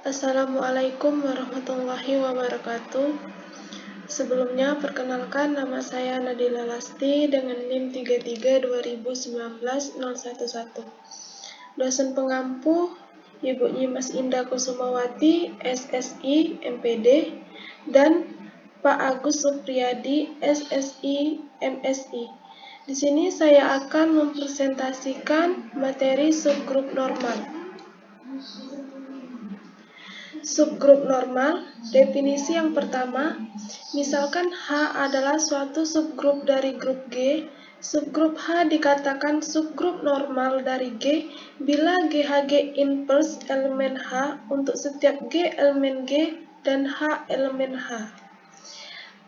Assalamualaikum warahmatullahi wabarakatuh. Sebelumnya, perkenalkan nama saya Nadila Lasti dengan NIM 332019-011. Dosen pengampu Ibu Nyimas Indah Kusumawati, SSI, MPD, dan Pak Agus Supriyadi, SSI, MSI. Di sini saya akan mempresentasikan materi subgrup normal. Subgrup normal, definisi yang pertama, misalkan H adalah suatu subgrup dari grup G, subgrup H dikatakan subgrup normal dari G bila GHG inverse elemen H untuk setiap G elemen G dan H elemen H.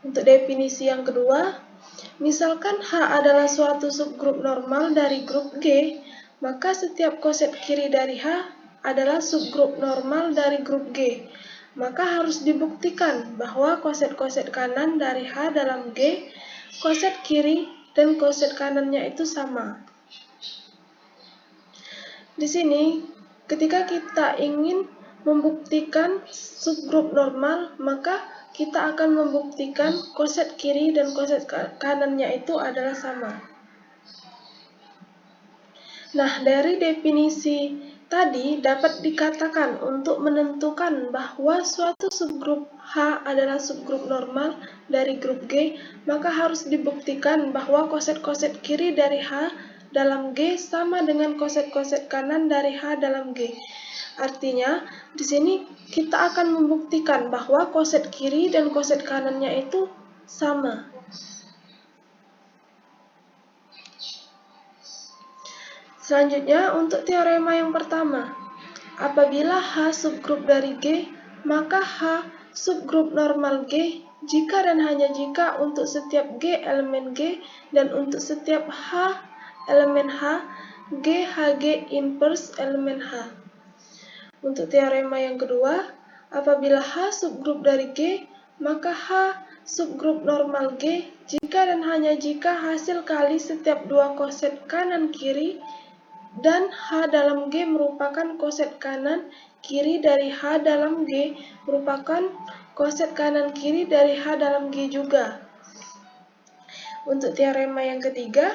Untuk definisi yang kedua, misalkan H adalah suatu subgrup normal dari grup G, maka setiap koset kiri dari H adalah subgrup normal dari grup G. Maka harus dibuktikan bahwa koset-koset kanan dari H dalam G, koset kiri dan koset kanannya itu sama. Di sini, ketika kita ingin membuktikan subgrup normal, maka kita akan membuktikan koset kiri dan koset kanannya itu adalah sama. Nah, dari definisi tadi dapat dikatakan untuk menentukan bahwa suatu subgrup H adalah subgrup normal dari grup G, maka harus dibuktikan bahwa koset-koset kiri dari H dalam G sama dengan koset-koset kanan dari H dalam G. Artinya, di sini kita akan membuktikan bahwa koset kiri dan koset kanannya itu sama. Selanjutnya, untuk teorema yang pertama, apabila H subgrup dari G, maka H subgrup normal G jika dan hanya jika untuk setiap G elemen G dan untuk setiap H elemen H, G HG inverse elemen H. Untuk teorema yang kedua, apabila H subgrup dari G, maka H subgrup normal G jika dan hanya jika hasil kali setiap dua koset kanan kiri dan H dalam G merupakan koset kanan kiri dari H dalam G merupakan koset kanan kiri dari H dalam G juga. Untuk teorema yang ketiga,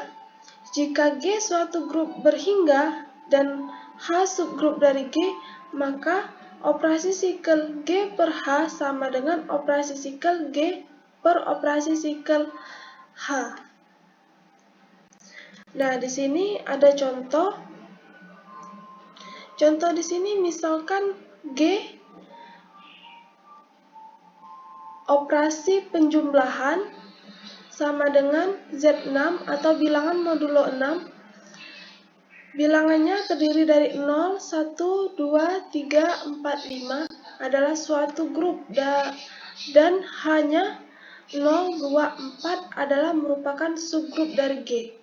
jika G suatu grup berhingga dan H subgrup dari G, maka operasi sikel G per H sama dengan operasi sikel G per operasi sikel H. Nah, di sini ada contoh. Contoh di sini misalkan G operasi penjumlahan sama dengan Z6 atau bilangan modulo 6. Bilangannya terdiri dari 0, 1, 2, 3, 4, 5 adalah suatu grup dan hanya 0, 2, 4 adalah merupakan subgrup dari G.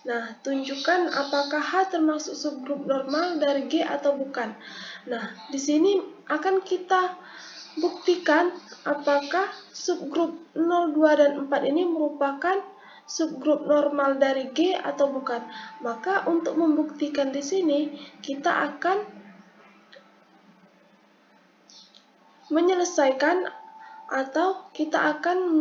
Nah, tunjukkan apakah H termasuk subgrup normal dari G atau bukan. Nah, di sini akan kita buktikan apakah subgrup 0, 2, dan 4 ini merupakan subgrup normal dari G atau bukan. Maka untuk membuktikan di sini, kita akan menyelesaikan atau kita akan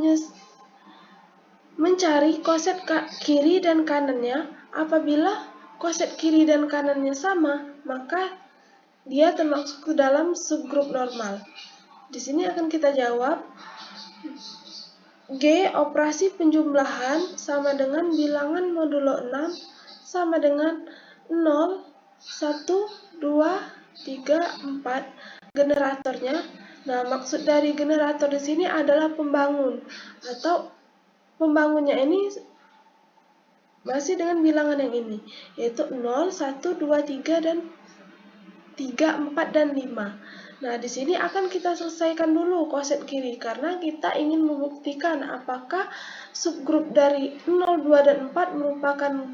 mencari koset kiri dan kanannya. Apabila koset kiri dan kanannya sama, maka dia termasuk ke dalam subgrup normal. Di sini akan kita jawab G operasi penjumlahan sama dengan bilangan modulo 6 sama dengan 0, 1, 2, 3, 4 generatornya. Nah, maksud dari generator di sini adalah pembangun atau pembangunnya ini masih dengan bilangan yang ini, yaitu 0, 1, 2, 3, dan 3, 4, dan 5. Nah, di sini akan kita selesaikan dulu koset kiri, karena kita ingin membuktikan apakah subgrup dari 0, 2, dan 4 merupakan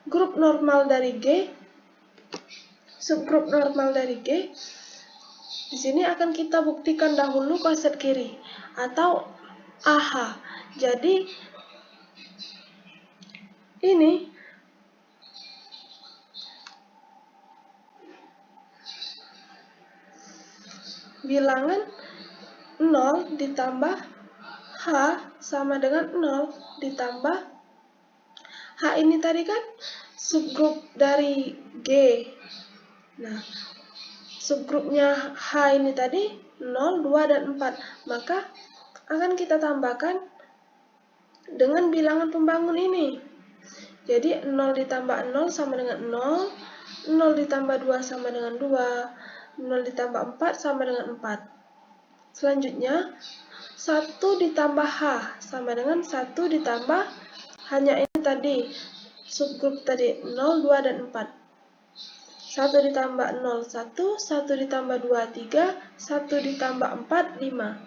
grup normal dari G, subgrup normal dari G. Di sini akan kita buktikan dahulu koset kiri, atau AH. Jadi, ini bilangan 0 ditambah H sama dengan 0 ditambah H ini tadi kan subgrup dari G. Nah, subgrupnya H ini tadi 0, 2, dan 4. Maka akan kita tambahkan dengan bilangan pembangun ini. Jadi 0 ditambah 0 sama dengan 0, 0 ditambah 2 sama dengan 2, 0 ditambah 4 sama dengan 4. Selanjutnya, 1 ditambah H sama dengan 1 ditambah hanya ini tadi, subgrup tadi 0, 2, dan 4. 1 ditambah 0, 1, 1 ditambah 2, 3, 1 ditambah 4, 5.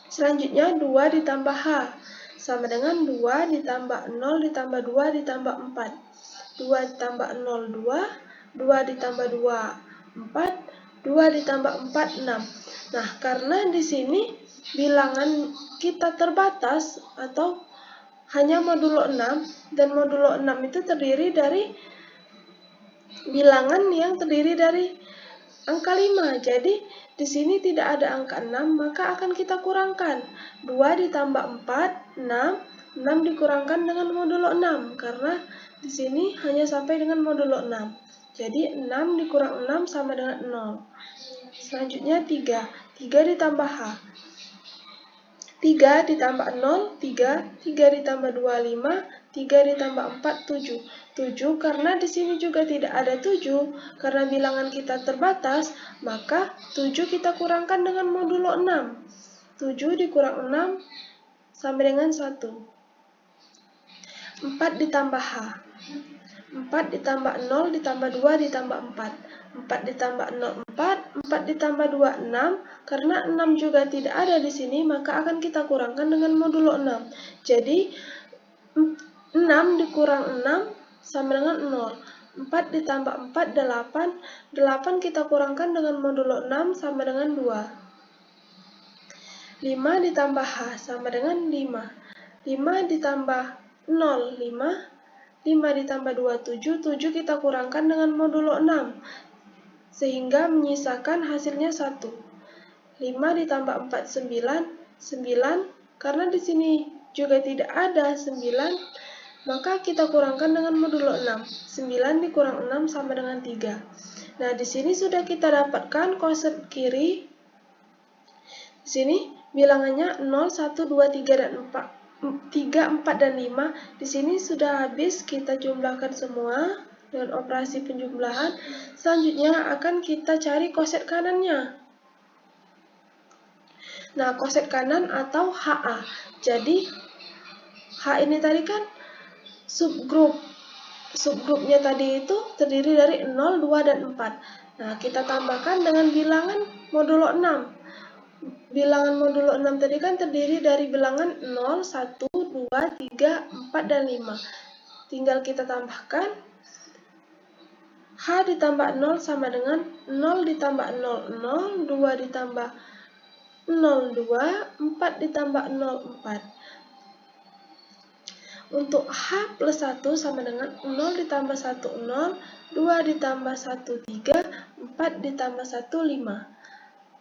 Selanjutnya 2 ditambah H sama dengan 2 ditambah 0 ditambah 2 ditambah 4. 2 ditambah 0, 2, 2 ditambah 2, 4, 2 ditambah 4, 6. Nah, karena di sini bilangan kita terbatas atau hanya modulo 6, dan modulo 6 itu terdiri dari bilangan yang terdiri dari angka 5. Jadi, di sini tidak ada angka 6, maka akan kita kurangkan. 2 ditambah 4, 6. 6 dikurangkan dengan modulo 6, karena di sini hanya sampai dengan modulo 6. Jadi, 6 dikurang 6 sama dengan 0. Selanjutnya 3. 3 ditambah H. 3 ditambah 0, 3. 3 ditambah 2, 5. 3 ditambah 4, 7. 7 karena di sini juga tidak ada 7, karena bilangan kita terbatas, maka 7 kita kurangkan dengan modulo 6. 7 dikurang 6 sama dengan 1. 4 ditambah H. 4 ditambah 0 ditambah 2 ditambah 4. 4 ditambah 0, 4. 4 ditambah 2, 6. Karena 6 juga tidak ada di sini, maka akan kita kurangkan dengan modulo 6. Jadi, 6 dikurang 6 sama dengan 0. 4 ditambah 4, 8. 8 kita kurangkan dengan modulo 6 sama dengan 2. 5 ditambah H sama dengan 5. 5 ditambah 0, 5. 5 ditambah 2, 7. 7 kita kurangkan dengan modulo 6, sehingga menyisakan hasilnya 1. 5 ditambah 4, 9. 9, karena di sini juga tidak ada 9, maka kita kurangkan dengan modulo 6. 9 dikurang 6 sama dengan 3. Nah, di sini sudah kita dapatkan konsep kiri. Di sini bilangannya 0, 1, 2, 3, dan 4. 3, 4, dan 5. Di sini sudah habis kita jumlahkan semua dengan operasi penjumlahan. Selanjutnya akan kita cari koset kanannya. Nah, koset kanan atau HA. Jadi, H ini tadi kan subgrupnya tadi itu terdiri dari 0, 2, dan 4. Nah, kita tambahkan dengan bilangan modulo 6. Bilangan modulo 6 tadi kan terdiri dari bilangan 0, 1, 2, 3, 4, dan 5. Tinggal kita tambahkan. H ditambah 0 sama dengan 0 ditambah 0, 0, 2 ditambah 0, 2, 4 ditambah 0, 4. Untuk H plus 1 sama dengan 0 ditambah 1, 0, 2 ditambah 1, 3, 4 ditambah 1, 5.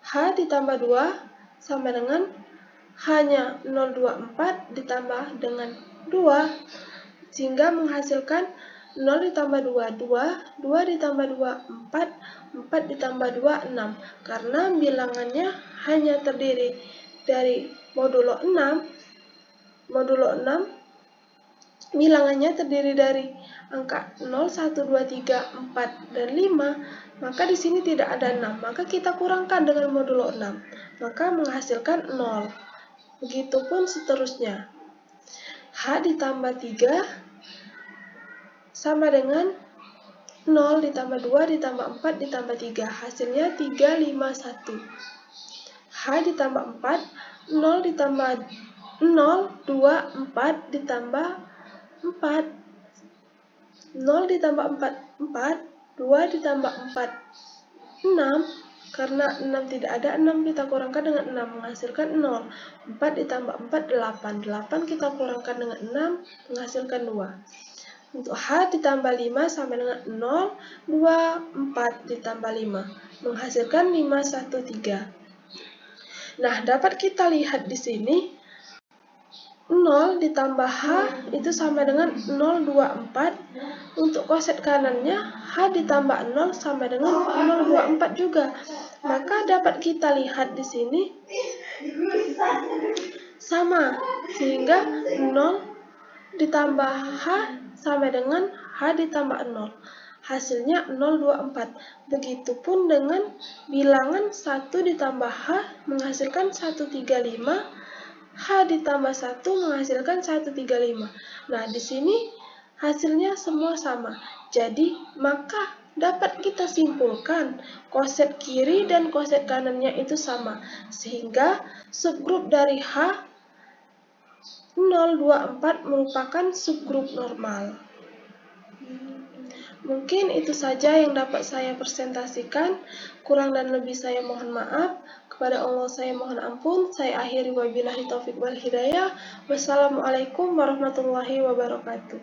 H ditambah 2 sama dengan hanya 0, 2, 4 ditambah dengan 2, sehingga menghasilkan 0 ditambah 2, 2, 2 ditambah 2, 4, 4 ditambah 2, 6. Karena bilangannya hanya terdiri dari modulo 6, bilangannya terdiri dari angka 0, 1, 2, 3, 4, dan 5, maka di sini tidak ada 6. Maka kita kurangkan dengan modulo 6, maka menghasilkan 0. Begitupun seterusnya. H ditambah 3 sama dengan 0 ditambah 2 ditambah 4 ditambah 3. Hasilnya 3, 5, 1. H ditambah 4, 0 ditambah 0, 2, 4 ditambah 4. 0 ditambah 4, 4. 2 ditambah 4, 6. Karena 6 tidak ada, 6 kita kurangkan dengan 6, menghasilkan 0. 4 ditambah 4, 8. 8 kita kurangkan dengan 6, menghasilkan 2. Untuk H ditambah 5 sama dengan 0, 2, 4 ditambah 5. Menghasilkan 5, 1, 3. Nah, dapat kita lihat di sini, 0 ditambah H itu sama dengan 0, 2, 4. Untuk koset kanannya, H ditambah 0 sama dengan 0, 2, 4 juga. Maka dapat kita lihat di sini sama, sehingga 0 ditambah H sama dengan H ditambah 0. Hasilnya 0, 2, 4. Begitupun dengan bilangan 1 ditambah H menghasilkan 1, 3, 5. H ditambah 1 menghasilkan 1, 3, 5. Nah, di sini hasilnya semua sama. Jadi, maka dapat kita simpulkan koset kiri dan koset kanannya itu sama. Sehingga subgrup dari H 0, 2, 4 merupakan subgrup normal. Mungkin itu saja yang dapat saya presentasikan. Kurang dan lebih saya mohon maaf. Kepada Allah saya mohon ampun. Saya akhiri wabillahi taufiq wal hidayah. Wassalamualaikum warahmatullahi wabarakatuh.